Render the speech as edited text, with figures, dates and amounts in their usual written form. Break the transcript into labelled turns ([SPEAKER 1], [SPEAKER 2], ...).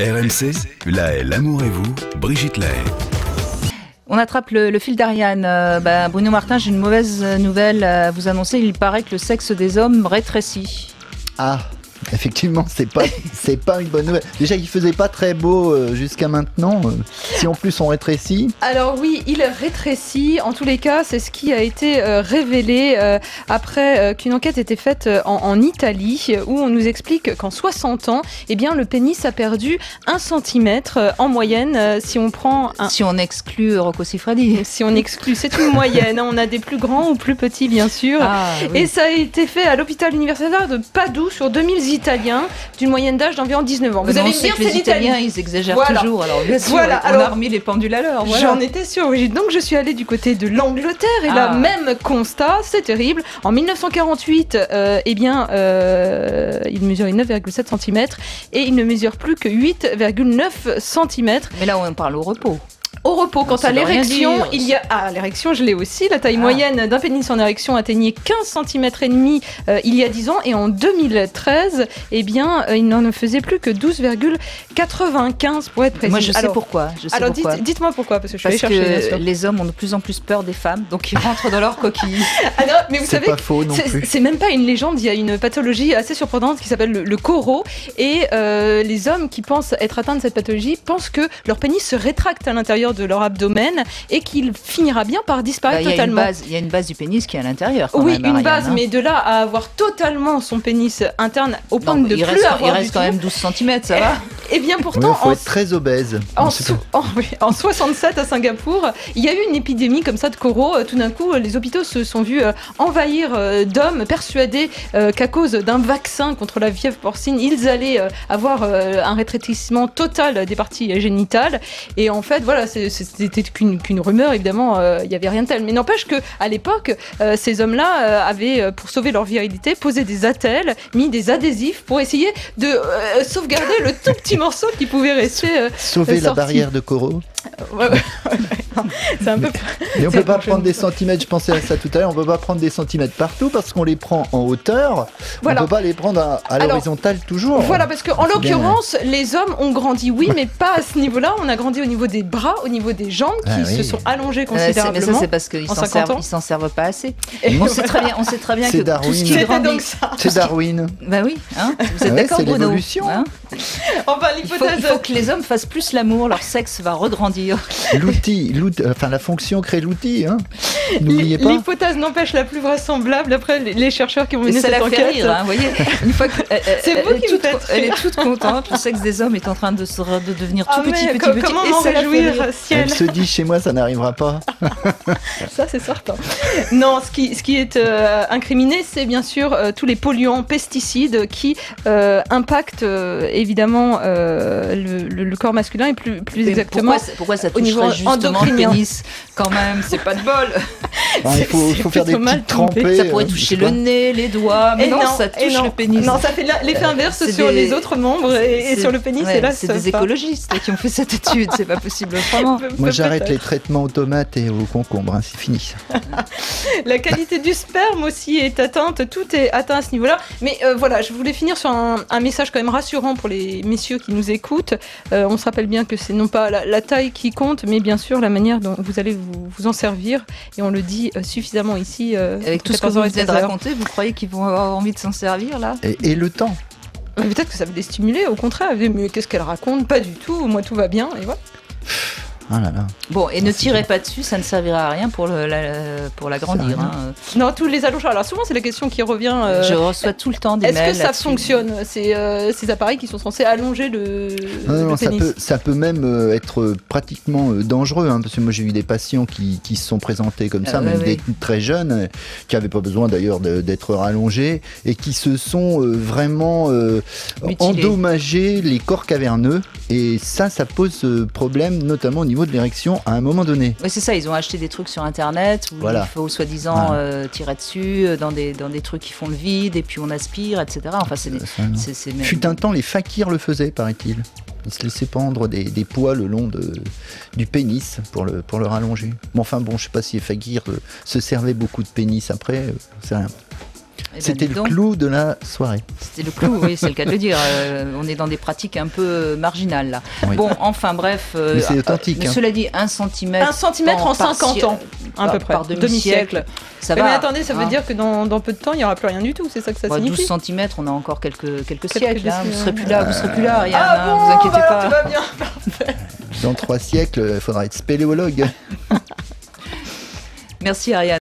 [SPEAKER 1] RMC, La Haye, l'amour et vous, Brigitte La Haye.
[SPEAKER 2] On attrape le fil d'Ariane. Bruno Martin, j'ai une mauvaise nouvelle à vous annoncer. Il paraît que le sexe des hommes rétrécit.
[SPEAKER 3] Ah, effectivement, c'est pas une bonne nouvelle. Déjà, il faisait pas très beau jusqu'à maintenant. Si en plus on rétrécit.
[SPEAKER 4] Alors oui, il rétrécit. En tous les cas, c'est ce qui a été révélé après qu'une enquête ait été faite en Italie, où on nous explique qu'en 60 ans, eh bien, le pénis a perdu 1 cm en moyenne. Si on prend
[SPEAKER 2] Si on exclut Rocco Siffredi.
[SPEAKER 4] Si on exclut, c'est une moyenne. On a des plus grands ou plus petits, bien sûr.
[SPEAKER 2] Oui.
[SPEAKER 4] Et ça a été fait à l'hôpital universitaire de Padoue sur 2000 Italiens d'une moyenne d'âge d'environ 19 ans.
[SPEAKER 2] Vous avez bien que les Italiens, ils exagèrent toujours. Alors bien sûr, on a remis les pendules à l'heure. Voilà.
[SPEAKER 4] J'en étais sûre. Oui. Donc je suis allée du côté de l'Angleterre et là, même constat, c'est terrible. En 1948, il mesurait 9,7 cm et il ne mesure plus que 8,9 cm.
[SPEAKER 2] Mais là, on parle au repos.
[SPEAKER 4] Au repos, quant à l'érection, il y a... Ah, l'érection, je l'ai aussi. La taille moyenne d'un pénis en érection atteignait 15 cm et demi il y a 10 ans. Et en 2013, il n'en faisait plus que 12,95 pour être précis.
[SPEAKER 2] Moi, je sais pourquoi.
[SPEAKER 4] Dites-moi pourquoi, parce que je suis allée chercher.
[SPEAKER 2] Parce que les hommes ont de plus en plus peur des femmes, donc ils rentrent dans leur coquille.
[SPEAKER 4] Ah non, mais vous savez,
[SPEAKER 3] pas faux non plus.
[SPEAKER 4] C'est même pas une légende. Il y a une pathologie assez surprenante qui s'appelle le coro. Et les hommes qui pensent être atteints de cette pathologie pensent que leur pénis se rétracte à l'intérieur de leur abdomen et qu'il finira bien par disparaître totalement.
[SPEAKER 2] Il y a une base du pénis qui est à l'intérieur.
[SPEAKER 4] Oui, une base, mais de là à avoir totalement son pénis interne au point de ne plus avoir.
[SPEAKER 2] Il reste quand même 12 cm, ça va.
[SPEAKER 4] Et bien pourtant,
[SPEAKER 3] il faut être très obèse.
[SPEAKER 4] En 67 à Singapour, il y a eu une épidémie comme ça de coro. Tout d'un coup, les hôpitaux se sont vus envahir d'hommes persuadés qu'à cause d'un vaccin contre la fièvre porcine, ils allaient avoir un rétrécissement total des parties génitales. Et en fait, voilà, c'était qu'une rumeur, évidemment, il n'y avait rien de tel. Mais n'empêche qu'à l'époque, ces hommes-là avaient, pour sauver leur virilité, posé des attelles, mis des adhésifs pour essayer de sauvegarder le tout petit morceau qui pouvait rester
[SPEAKER 3] sauver la barrière de coro.
[SPEAKER 4] C'est un peu...
[SPEAKER 3] Mais on peut pas prendre des centimètres, je pensais à ça tout à l'heure, on peut pas prendre des centimètres partout parce qu'on les prend en hauteur,
[SPEAKER 4] voilà.
[SPEAKER 3] On peut pas les prendre à l'horizontale toujours.
[SPEAKER 4] Voilà, parce qu'en l'occurrence, les hommes ont grandi, oui, mais pas à ce niveau-là. On a grandi au niveau des bras, au niveau des jambes qui se sont allongées considérablement.
[SPEAKER 2] Mais ça, c'est parce qu'ils s'en servent pas assez. On sait très bien que
[SPEAKER 3] Darwin.
[SPEAKER 2] Tout ce qui grandit...
[SPEAKER 3] C'est Darwin.
[SPEAKER 2] Bah oui, vous êtes d'accord, Bruno?
[SPEAKER 3] C'est l'évolution.
[SPEAKER 4] Enfin,
[SPEAKER 2] il faut que les hommes fassent plus l'amour, leur sexe va regrandir.
[SPEAKER 3] La fonction crée l'outil, hein. N'oubliez pas.
[SPEAKER 4] L'hypothèse n'empêche la plus vraisemblable après les chercheurs qui ont mené cette enquête.
[SPEAKER 2] Ça la fait rire, vous voyez. Une fois
[SPEAKER 4] c'est vous qui me faites rire.
[SPEAKER 2] Elle est toute contente. Le sexe des hommes est en train de devenir tout petit.
[SPEAKER 4] Comment m'en réjouir, ciel.
[SPEAKER 3] Elle se dit chez moi ça n'arrivera pas.
[SPEAKER 4] Ça c'est certain. Non, ce qui est incriminé, c'est bien sûr tous les polluants, pesticides qui impactent évidemment le corps masculin et plus exactement.
[SPEAKER 2] Pourquoi ça toucherait justement le pénis quand même? C'est pas de bol.
[SPEAKER 3] Il faut faire des petites trempées.
[SPEAKER 2] Ça pourrait toucher le nez, les doigts, mais non, ça touche le pénis.
[SPEAKER 4] Non, ça fait l'effet inverse sur les autres membres et sur le pénis. Et là,
[SPEAKER 2] c'est des écologistes qui ont fait cette étude, c'est pas possible autrement.
[SPEAKER 3] Moi j'arrête les traitements aux tomates et aux concombres, c'est fini.
[SPEAKER 4] La qualité du sperme aussi est atteinte, tout est atteint à ce niveau-là. Mais voilà, je voulais finir sur un message quand même rassurant pour les messieurs qui nous écoutent. On se rappelle bien que c'est non pas la taille qui compte, mais bien sûr la manière dont vous allez vous en servir. Et on le dit suffisamment ici.
[SPEAKER 2] Avec tout ce que vous venez de raconter, vous croyez qu'ils vont avoir envie de s'en servir là?
[SPEAKER 3] Et le temps.
[SPEAKER 4] Peut-être que ça va les stimuler, au contraire. Mais qu'est-ce qu'elle raconte? Pas du tout, moi tout va bien, et voilà.
[SPEAKER 3] Ah là là.
[SPEAKER 2] Bon, et ne tirez pas dessus, ça ne servira à rien pour l'agrandir.
[SPEAKER 4] Non, tous les allongeants. Alors souvent, c'est la question qui revient.
[SPEAKER 2] Je reçois tout le temps des mails.
[SPEAKER 4] Est-ce que ça fonctionne, ces appareils qui sont censés allonger le pénis?
[SPEAKER 3] Ça peut même être pratiquement dangereux, parce que moi j'ai eu des patients qui se sont présentés comme ça, des très jeunes, qui n'avaient pas besoin d'ailleurs d'être rallongés, et qui se sont vraiment endommagés les corps caverneux, et ça pose problème, notamment au niveau de l'érection à un moment donné.
[SPEAKER 2] Oui, c'est ça, ils ont acheté des trucs sur internet où il faut soi-disant tirer dessus dans des trucs qui font le vide et puis on aspire, etc. Enfin,
[SPEAKER 3] Fut un temps, les fakirs le faisaient, paraît-il. Ils se laissaient pendre des poids le long du pénis pour le rallonger. Bon, je sais pas si les fakirs se servaient beaucoup de pénis après, c'est rien. C'était le clou de la soirée.
[SPEAKER 2] C'était le clou, oui, c'est le cas de le dire. On est dans des pratiques un peu marginales, là. Oui. Bon, enfin, bref.
[SPEAKER 3] Mais c'est authentique.
[SPEAKER 2] Mais cela dit, 1 centimètre.
[SPEAKER 4] 1 centimètre en 50 ans, à peu près.
[SPEAKER 2] Par demi-siècle. Ça va.
[SPEAKER 4] Mais attendez, ça veut dire que dans peu de temps, il n'y aura plus rien du tout, c'est ça que ça signifie.
[SPEAKER 2] 12 cm, on a encore quelques siècles. Hein. Vous serez plus là, Ariane. Ah bon, vous inquiétez pas.
[SPEAKER 4] Tout va bien, parfait.
[SPEAKER 3] Dans 3 siècles, il faudra être spéléologue.
[SPEAKER 2] Merci, Ariane.